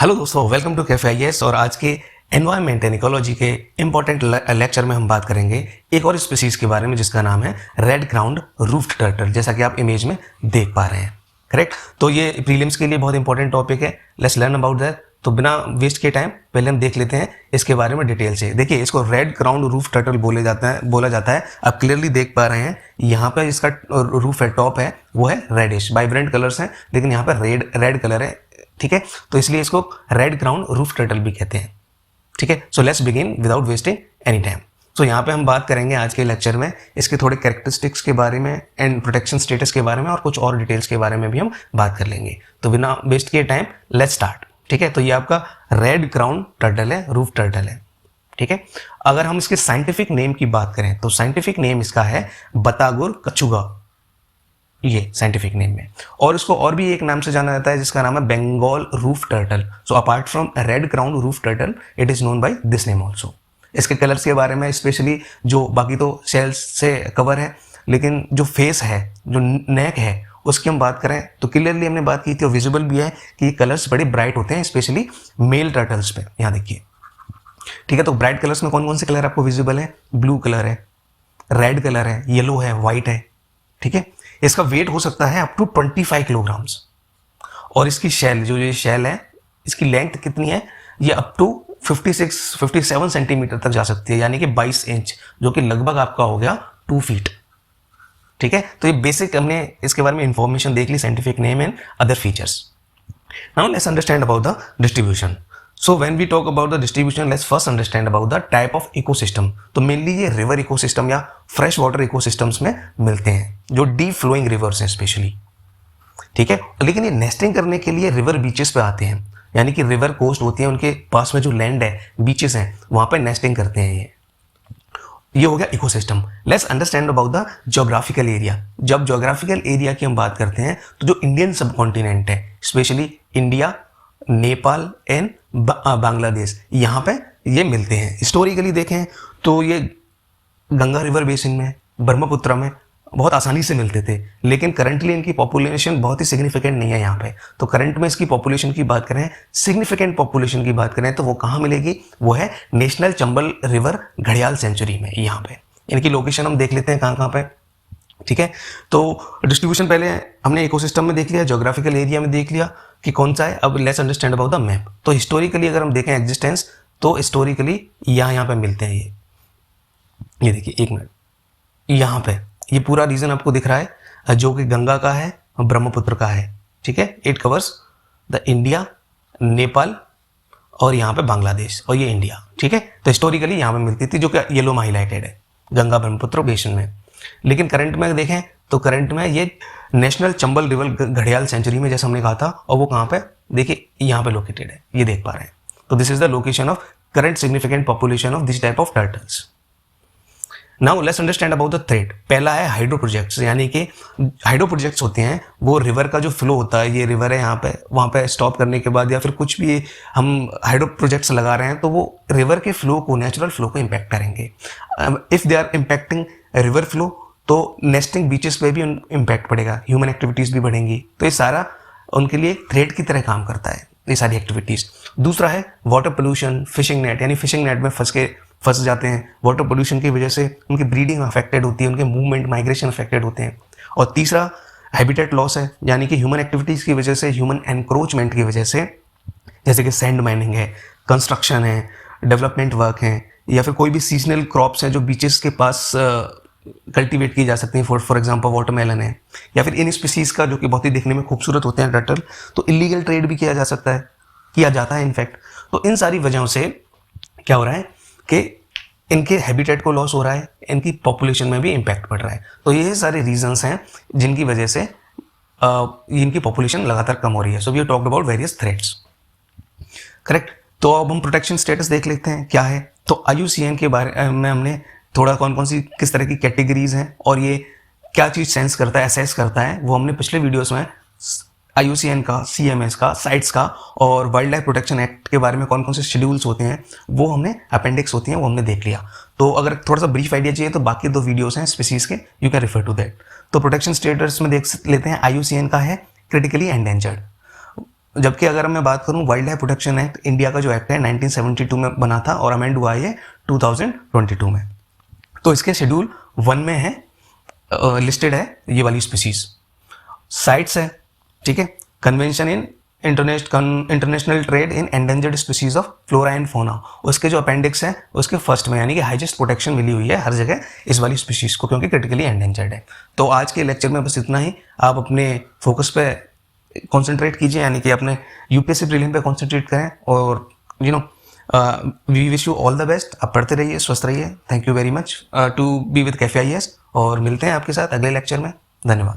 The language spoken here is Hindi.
हेलो दोस्तों, वेलकम टू कैफे आईएएस। और आज के एनवायरनमेंट एंड इकोलॉजी के इंपॉर्टेंट लेक्चर में हम बात करेंगे एक और स्पीसीज के बारे में जिसका नाम है रेड क्राउन्ड रूफ्ड टर्टल, जैसा कि आप इमेज में देख पा रहे हैं। करेक्ट। तो ये प्रीलिम्स के लिए बहुत इंपॉर्टेंट टॉपिक है। Let's learn about that. तो बिना वेस्ट के टाइम पहले हम देख लेते हैं इसके बारे में डिटेल से। देखिए, इसको रेड क्राउन्ड रूफ टर्टल बोला जाता है। आप क्लियरली देख पा रहे हैं यहाँ पे इसका रूफ है, टॉप है, वो है रेडिश, वाइब्रेंट कलर्स हैं, लेकिन यहाँ पे रेड कलर है। ठीक है, तो इसलिए इसको रेड क्राउन रूफ टर्टल भी कहते हैं। ठीक है, so let's begin without wasting any time. So यहाँ पे हम बात करेंगे आज के लेक्चर में इसके थोड़े कैरेक्टरिस्टिक्स के बारे में एंड प्रोटेक्शन स्टेटस के बारे में और कुछ और डिटेल्स के बारे में भी हम बात कर लेंगे। तो बिना वेस्ट किए टाइम लेट्स स्टार्ट। ठीक है, तो ये आपका रेड क्राउन टर्टल है, रूफ टर्टल है। ठीक है, अगर हम इसके साइंटिफिक नेम की बात करें तो साइंटिफिक नेम इसका है बतागुर कछुगा, ये साइंटिफिक नेम है। और इसको और भी एक नाम से जाना जाता है जिसका नाम है Bengal roof turtle. So apart from red crown roof turtle it is known by this name also. इसके कलर्स के बारे में स्पेशली जो बाकी तो सेल्स से कवर है, लेकिन जो फेस है, जो नेक है, उसकी हम बात करें तो क्लियरली हमने बात की थी और विजिबल भी है कि ये कलर्स बड़े ब्राइट होते हैं, स्पेशली मेल टर्टल्स पे। यहाँ देखिए। ठीक है, तो ब्राइट कलर्स में कौन कौन से कलर आपको विजिबल है? ब्लू कलर है, रेड कलर है, येलो है, व्हाइट है। ठीक है, इसका वेट हो सकता है अप टू 25 किलोग्राम्स। और इसकी शेल, जो ये शेल है, इसकी लेंथ कितनी है? ये अप टू 57 सेंटीमीटर तक जा सकती है, यानी कि 22 इंच, जो कि लगभग आपका हो गया 2 फीट। ठीक है, तो ये बेसिक हमने इसके बारे में इंफॉर्मेशन देख ली, scientific name and other features. Now let's understand about the distribution. So when we talk about the distribution, let's first understand about the type of ecosystem. तो मेनली ये रिवर इकोसिस्टम या फ्रेश वाटर इकोसिस्टम्स में मिलते हैं, जो डीप फ्लोइंग रिवर्स हैं स्पेशली। ठीक है, लेकिन ये नेस्टिंग करने के लिए रिवर बीचेस पे आते हैं, यानी कि रिवर कोस्ट होती है, उनके पास में जो लैंड है, बीचेस हैं, वहां पे नेस्टिंग करते हैं। ये हो गया ecosystem. Let's understand about the geographical area. जब ज्योग्राफिकल एरिया की हम बात करते हैं तो जो इंडियन सब कॉन्टिनेंट है, specially India, Nepal and Bangladesh, यहाँ पे ये मिलते हैं। हिस्टोरिकली देखें तो ये गंगा रिवर बेसिन में, ब्रह्मपुत्र में बहुत आसानी से मिलते थे, लेकिन करंटली इनकी पॉपुलेशन बहुत ही सिग्निफिकेंट नहीं है यहाँ पे। तो करंट में इसकी पॉपुलेशन की बात करें, सिग्निफिकेंट पॉपुलेशन की बात करें, तो वो कहाँ मिलेगी? वो है नेशनल चंबल रिवर घड़ियाल सेंचुरी में। यहाँ पे इनकी लोकेशन हम देख लेते हैं कहाँ कहाँ पे। ठीक है, तो डिस्ट्रीब्यूशन पहले हमने इकोसिस्टम में देख लिया, ज्योग्राफिकल एरिया में देख लिया कि कौन सा है। अब let's understand about the map. तो हिस्टोरिकली अगर हम देखें एग्जिस्टेंस, तो हिस्टोरिकली यहाँ पे मिलते हैं। ये देखिए, एक मिनट, यहाँ पे ये पूरा रीजन आपको दिख रहा है, जो कि गंगा का है, ब्रह्मपुत्र का है। ठीक है, it covers the India, Nepal और यहाँ पे बांग्लादेश और ये इंडिया। ठीक है, तो हिस्टोरिकली यहाँ पे मिलती थी, जो कि येलो में हाईलाइटेड है, गंगा ब्रह्मपुत्र बेसिन में। लेकिन करंट में देखें तो करंट में ये नेशनल चंबल रिवर घड़ियाल सेंचुरी में, जैसे हमने कहा था, और वो कहाँ पे? देखिए, यहाँ पे लोकेटेड है, ये देख पा रहे हैं। तो this is the location of current significant population of this type of turtles. Now let's understand about the threat. पहला है हाइड्रो प्रोजेक्ट्स, यानी कि हाइड्रो प्रोजेक्ट्स होते हैं वो रिवर का जो फ्लो होता है, ये रिवर है यहाँ पे, वहाँ पे स्टॉप करने के बाद या फिर कुछ भी हम हाइड्रो प्रोजेक्ट्स लगा रहे हैं, तो वो रिवर के फ्लो को, नेचुरल फ्लो को इम्पैक्ट करेंगे। If they are impacting river flow, तो नेस्टिंग बीचेस पे भी इम्पैक्ट पड़ेगा, ह्यूमन एक्टिविटीज़ भी बढ़ेंगी। तो ये सारा उनके लिए एक थ्रेट की तरह काम करता है, ये सारी एक्टिविटीज़। दूसरा है वाटर पोल्यूशन, फिशिंग नेट, यानी फिशिंग नेट में फंस जाते हैं। वाटर पोल्यूशन की वजह से उनकी ब्रीडिंग अफेक्टेड होती है, उनके मूवमेंट, माइग्रेशन अफेक्टेड होते हैं। और तीसरा हैबिटेट लॉस है, यानी कि ह्यूमन एक्टिविटीज़ की वजह से, ह्यूमन एनक्रोचमेंट की वजह से, जैसे कि सैंड माइनिंग है, कंस्ट्रक्शन है, डेवलपमेंट वर्क है, या फिर कोई भी सीजनल क्रॉप्स हैं जो बीचेस के पास कल्टीवेट की जा सकती हैं। फॉर एग्जांपल वाटरमेलन है, या फिर इन स्पीसीज का जो कि बहुत ही देखने में खूबसूरत होते हैं टर्टल, तो इलीगल ट्रेड भी किया जाता है इनफैक्ट। तो इन सारी वजहों से क्या हो रहा है कि इनके हैबिटेट को लॉस हो रहा है, इनकी पॉपुलेशन में भी इम्पैक्ट पड़ रहा है। तो ये सारे रीजंस हैं जिनकी वजह से इनकी पॉपुलेशन लगातार कम हो रही है। So we have talked about various threats. Correct. तो अब हम प्रोटेक्शन स्टेटस देख लेते हैं क्या है। तो IUCN के बारे में हमने थोड़ा कौन कौन सी किस तरह की कैटेगरीज हैं और ये क्या चीज़ सेंस करता है, असेस करता है, वो हमने पिछले वीडियोस में IUCN का, CMS का, साइट्स का और वाइल्ड लाइफ प्रोटेक्शन एक्ट के बारे में कौन कौन से शेड्यूल्स होते हैं, वो हमने अपेंडिक्स होती हैं, वो हमने देख लिया। तो अगर थोड़ा सा ब्रीफ आइडिया चाहिए तो बाकी 2 वीडियोस हैं स्पीसीज के, you can refer to that. तो प्रोटेक्शन स्टेटस में देख लेते हैं। IUCN का है क्रिटिकली एंडेंजर्ड, जबकि अगर मैं बात करूं world life protection act, India का जो एक्ट है 1972 में बना था और अमेंड हुआ है 2022 में। तो इसके शेड्यूल 1 में है लिस्टेड है ये वाली स्पीसीज। साइट्स है, ठीक है, convention in international trade in endangered species of flora and fauna, उसके जो अपेंडिक्स है उसके फर्स्ट में, यानी कि हाईएस्ट प्रोटेक्शन मिली हुई है हर जगह इस वाली स्पीसीज को, क्योंकि क्रिटिकली एंडेंजर्ड है। तो आज के लेक्चर में बस इतना ही। आप अपने फोकस पे कॉन्सेंट्रेट कीजिए, यानी कि अपने यूपीएससी प्रीलिम पे कॉन्सेंट्रेट करें, और we wish you all the best. आप पढ़ते रहिए, स्वस्थ रहिए। Thank you very much to be with cafe IAS, और मिलते हैं आपके साथ अगले लेक्चर में। धन्यवाद।